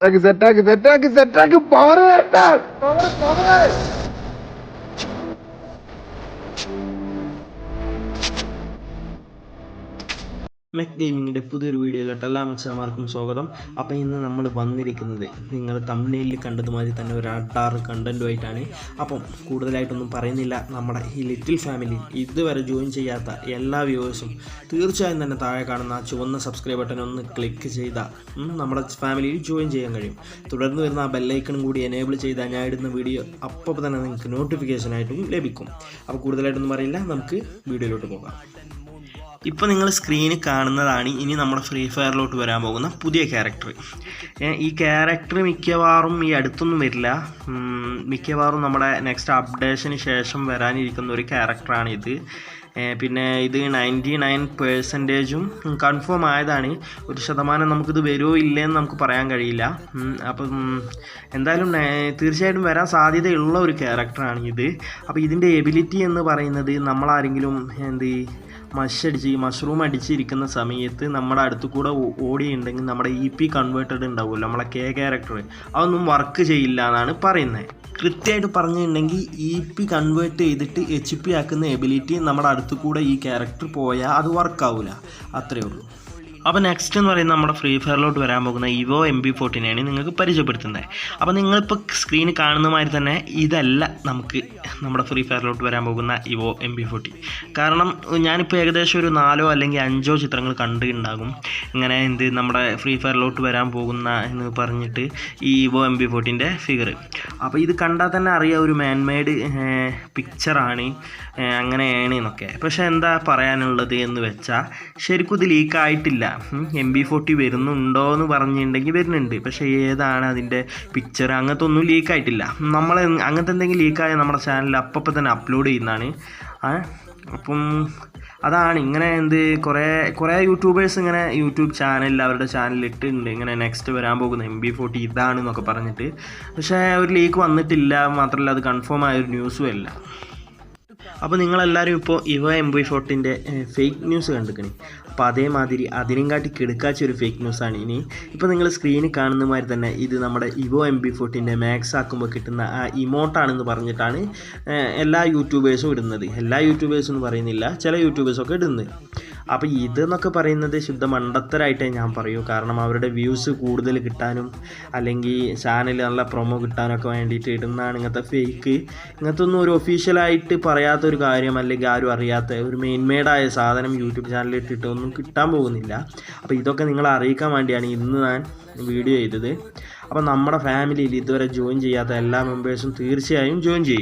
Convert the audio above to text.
സെറ്റാക്കി മെക് ഗെയിമിങ്ങിൻ്റെ പുതിയൊരു വീഡിയോയിലോട്ട് എല്ലാ മത്സരമാർക്കും സ്വാഗതം. അപ്പോൾ ഇന്ന് നമ്മൾ വന്നിരിക്കുന്നത് നിങ്ങൾ തംബ്നെയിലിൽ കണ്ടതുമാതിരി തന്നെ ഒരു അഡാറ് കണ്ടൻറ്റുമായിട്ടാണ്. അപ്പം കൂടുതലായിട്ടൊന്നും പറയുന്നില്ല. നമ്മുടെ ഈ ലിറ്റിൽ ഫാമിലി ഇതുവരെ ജോയിൻ ചെയ്യാത്ത എല്ലാ വ്യൂവേഴ്സും തീർച്ചയായും തന്നെ താഴെ കാണുന്ന ആ ചുവന്ന സബ്സ്ക്രൈബ് ബട്ടൺ ഒന്ന് ക്ലിക്ക് ചെയ്താൽ നമ്മുടെ ഫാമിലിയിൽ ജോയിൻ ചെയ്യാൻ കഴിയും. തുടർന്ന് വരുന്ന ആ ബെല്ലൈക്കണും കൂടി എനേബിൾ ചെയ്താൽ ഞാൻ ഇടുന്ന വീഡിയോ അപ്പോൾ തന്നെ നിങ്ങൾക്ക് നോട്ടിഫിക്കേഷനായിട്ടും ലഭിക്കും. അപ്പോൾ കൂടുതലായിട്ടൊന്നും പറയില്ല, നമുക്ക് വീഡിയോയിലോട്ട് പോകാം. ഇപ്പോൾ നിങ്ങൾ സ്ക്രീനിൽ കാണുന്നതാണ് ഇനി നമ്മുടെ ഫ്രീ ഫയറിലോട്ട് വരാൻ പോകുന്ന പുതിയ ക്യാരക്ടർ. ഈ ക്യാരക്ടർ മിക്കവാറും ഈ അടുത്തൊന്നും വരില്ല, മിക്കവാറും നമ്മുടെ നെക്സ്റ്റ് അപ്ഡേഷന് ശേഷം വരാനിരിക്കുന്ന ഒരു ക്യാരക്ടറാണിത്. പിന്നെ ഇത് 99% കൺഫേം ആയതാണ്. 1% നമുക്കിത് വരുമോ ഇല്ലയെന്ന് നമുക്ക് പറയാൻ കഴിയില്ല. അപ്പം എന്തായാലും തീർച്ചയായിട്ടും വരാൻ സാധ്യതയുള്ള ഒരു ക്യാരക്ടറാണ് ഇത്. അപ്പോൾ ഇതിൻ്റെ എബിലിറ്റി എന്ന് പറയുന്നത് നമ്മളാരെങ്കിലും മഷ്റൂം അടിച്ചിരിക്കുന്ന സമയത്ത് നമ്മുടെ അടുത്ത് കൂടെ ഓടിയുണ്ടെങ്കിൽ നമ്മുടെ EP കൺവേർട്ടഡ് ഉണ്ടാവുമല്ലോ, നമ്മളെ ക്യാരക്ടർ, അതൊന്നും വർക്ക് ചെയ്യില്ല എന്നാണ് പറയുന്നത്. കൃത്യമായിട്ട് പറഞ്ഞിട്ടുണ്ടെങ്കിൽ EP കൺവേർട്ട് ചെയ്തിട്ട് HP ആക്കുന്ന എബിലിറ്റി നമ്മുടെ അടുത്ത് കൂടെ ഈ ക്യാരക്ടർ പോയാൽ അത് വർക്കാവില്ല, അത്രയേ ഉള്ളൂ. അപ്പോൾ നെക്സ്റ്റ് എന്ന് പറയുന്നത് നമ്മുടെ ഫ്രീ ഫയറിലോട്ട് വരാൻ പോകുന്ന ഇവോ MB14 നിങ്ങൾക്ക് പരിചയപ്പെടുത്തുന്നത്. അപ്പോൾ നിങ്ങളിപ്പോൾ സ്ക്രീനിൽ കാണുന്ന മാതിരി തന്നെ ഇതല്ല നമുക്ക് നമ്മുടെ ഫ്രീ ഫയറിലോട്ട് വരാൻ പോകുന്ന ഇവോ MB14. കാരണം ഞാനിപ്പോൾ ഏകദേശം ഒരു 4 അല്ലെങ്കിൽ 5 ചിത്രങ്ങൾ കണ്ടിട്ടുണ്ടാകും ഇങ്ങനെ നമ്മുടെ ഫ്രീ ഫയറിലോട്ട് വരാൻ പോകുന്ന എന്ന് പറഞ്ഞിട്ട് ഈ ഇവോ MB14 ഫിഗർ. അപ്പോൾ ഇത് കണ്ടാൽ തന്നെ അറിയാം ഒരു മാൻമെയ്ഡ് പിക്ചറാണ്, അങ്ങനെയാണ് എന്നൊക്കെ. പക്ഷേ എന്താ പറയാനുള്ളത് എന്ന് വെച്ചാൽ ശരിക്കും ഇത് ലീക്കായിട്ടില്ല. MB40 വരുന്നുണ്ടോ എന്ന് പറഞ്ഞിട്ടുണ്ടെങ്കിൽ വരുന്നുണ്ട്, പക്ഷേ ഏതാണ് അതിൻ്റെ പിക്ചർ അങ്ങനത്തെ ഒന്നും ലീക്കായിട്ടില്ല. നമ്മൾ അങ്ങനത്തെ എന്തെങ്കിലും ലീക്കായ നമ്മുടെ ചാനലിൽ അപ്പം തന്നെ അപ്ലോഡ് ചെയ്യുന്നതാണ്. അപ്പം അതാണ് ഇങ്ങനെ കുറേ യൂട്യൂബേഴ്സ് ഇങ്ങനെ യൂട്യൂബ് ചാനലിൽ അവരുടെ ചാനലിൽ ഇട്ടിട്ടുണ്ട് ഇങ്ങനെ നെക്സ്റ്റ് വരാൻ പോകുന്ന MB40 ഇതാണെന്നൊക്കെ പറഞ്ഞിട്ട്. പക്ഷേ ഒരു ലീക്ക് വന്നിട്ടില്ല, മാത്രമല്ല അത് കൺഫേം ആയൊരു ന്യൂസും അല്ല. അപ്പോൾ നിങ്ങളെല്ലാവരും ഇപ്പോൾ ഇവോ MB14 ഫേക്ക് ന്യൂസ് കണ്ടിരിക്കണേ. അപ്പോൾ അതേമാതിരി അതിനും കാട്ടി കിടക്കാച്ച ഒരു ഫേക്ക് ന്യൂസാണ് ഇനി. ഇപ്പോൾ നിങ്ങൾ സ്ക്രീനിൽ കാണുന്ന മാതിരി തന്നെ ഇത് നമ്മുടെ ഇവോ MB14 മാക്സ് ആക്കുമ്പോൾ കിട്ടുന്ന ആ ഇമോട്ടാണെന്ന് പറഞ്ഞിട്ടാണ് എല്ലാ യൂട്യൂബേഴ്സും ഇടുന്നത്. എല്ലാ യൂട്യൂബേഴ്സും എന്ന് പറയുന്നില്ല, ചില യൂട്യൂബേഴ്സൊക്കെ ഇടുന്നത്. അപ്പോൾ ഇതെന്നൊക്കെ പറയുന്നത് ശുദ്ധ മണ്ടത്തരായിട്ടേ ഞാൻ പറയൂ. കാരണം അവരുടെ വ്യൂസ് കൂടുതൽ കിട്ടാനും അല്ലെങ്കിൽ ചാനൽ നല്ല പ്രൊമോ കിട്ടാനൊക്കെ വേണ്ടിയിട്ട് ഇടുന്നതാണ് ഇങ്ങനത്തെ ഫേക്ക്. ഇങ്ങനത്തെ ഒന്നും ഒരു ഒഫീഷ്യലായിട്ട് പറയാത്തൊരു കാര്യം അല്ലെങ്കിൽ ആരും അറിയാത്ത ഒരു മെയിൻമെയ്ഡായ സാധനം യൂട്യൂബ് ചാനലിൽ ഇട്ടിട്ട് ഒന്നും കിട്ടാൻ പോകുന്നില്ല. അപ്പോൾ ഇതൊക്കെ നിങ്ങളെ അറിയിക്കാൻ വേണ്ടിയാണ് ഇന്ന് ഞാൻ വീഡിയോ ചെയ്തത്. അപ്പോൾ നമ്മുടെ ഫാമിലിയിൽ ഇതുവരെ ജോയിൻ ചെയ്യാത്ത എല്ലാ മെമ്പേഴ്സും തീർച്ചയായും ജോയിൻ ചെയ്യും.